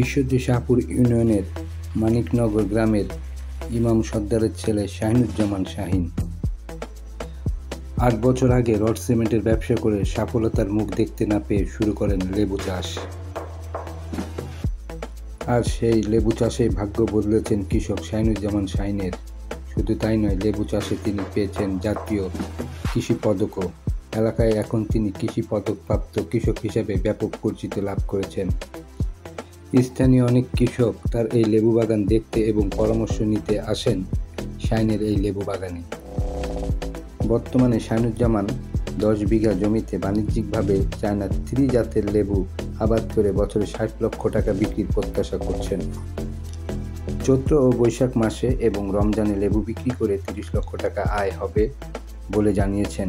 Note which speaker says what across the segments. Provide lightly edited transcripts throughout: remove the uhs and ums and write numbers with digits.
Speaker 1: ঈশ্বরদী শাহপুর ইউনিয়নের মানিকনগর গ্রামের ইমাম সর্দারের ছেলে শাহিনুজ্জামান শাহিন ৮ বছর আগে রড সিমেন্টের ব্যবসা করে সফলতার মুখ দেখতে না পেয়ে শুরু করেন লেবু চাষ। আর সেই লেবু চাষে ভাগ্য বদলেছেন কৃষক শাহিনুজ্জামান শাহিনের। শুধু তাই নয়, লেবু চাষে তিনি পেয়েছেন জাতীয় কৃষি পদকও। এলাকায় এখন তিনি কৃষি পদকপ্রাপ্ত কৃষক হিসেবে ব্যাপক পরিচিতি লাভ করেছেন। স্থানীয় অনেক কৃষক তার এই লেবু বাগান দেখতে এবং পরামর্শ নিতে আসেন শাহিনের এই লেবু বাগানে। বর্তমানে শাহিনুজ্জামান 10 বিঘা জমিতে বাণিজ্যিকভাবে চায়না 3 জাতের লেবু আবাদ করে বছরে 60 লক্ষ টাকা বিক্রির প্রত্যাশা করছেন। চৈত্র ও বৈশাখ মাসে এবং রমজানে লেবু বিক্রি করে 30 লক্ষ টাকা আয় হবে বলে জানিয়েছেন।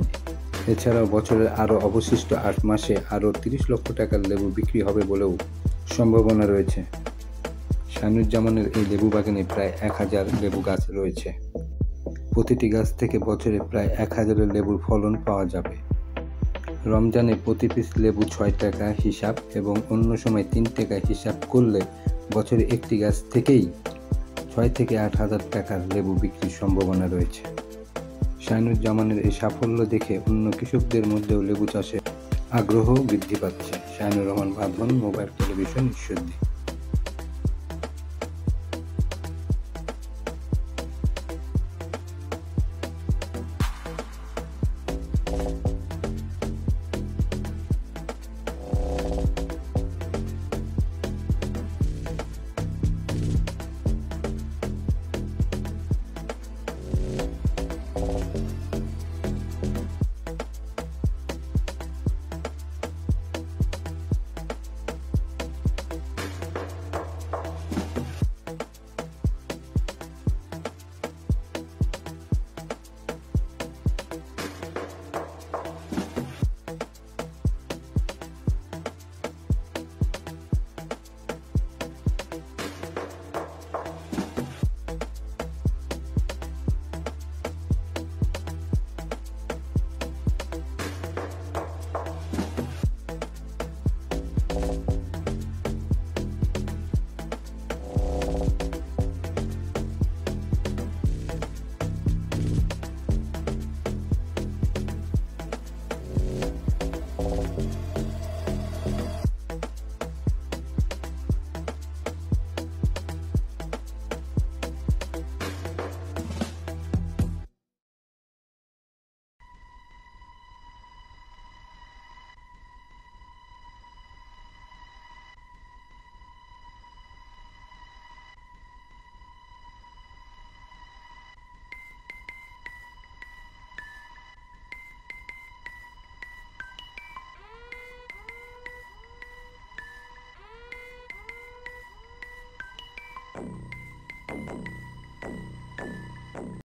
Speaker 1: এছাড়াও বছরের আরও অবশিষ্ট 8 মাসে আরও 30 লক্ষ টাকার লেবু বিক্রি হবে বলেও সম্ভাবনা রয়েছে। শাহিনুজ্জামানের এই লেবু বাগানে প্রায় 1000 লেবু গাছ রয়েছে। প্রতিটি গাছ থেকে বছরে প্রায় 1000 লেবুর ফলন পাওয়া যাবে। রমজানে প্রতি পিস লেবু 6 টাকা হিসাব এবং অন্য সময় 3 টাকা হিসাব করলে বছরে একটি গাছ থেকেই 6 থেকে 8,000 টাকার লেবু বিক্রির সম্ভাবনা রয়েছে। শাহিনুজ্জামানের এই সাফল্য দেখে অন্য কৃষকদের মধ্যেও লেবু চাষে আগ্রহ বৃদ্ধি পাচ্ছে। শাহিনুর রহমান বাঁধন, মোবাইল টেলিভিশন, ঈশ্বরদী।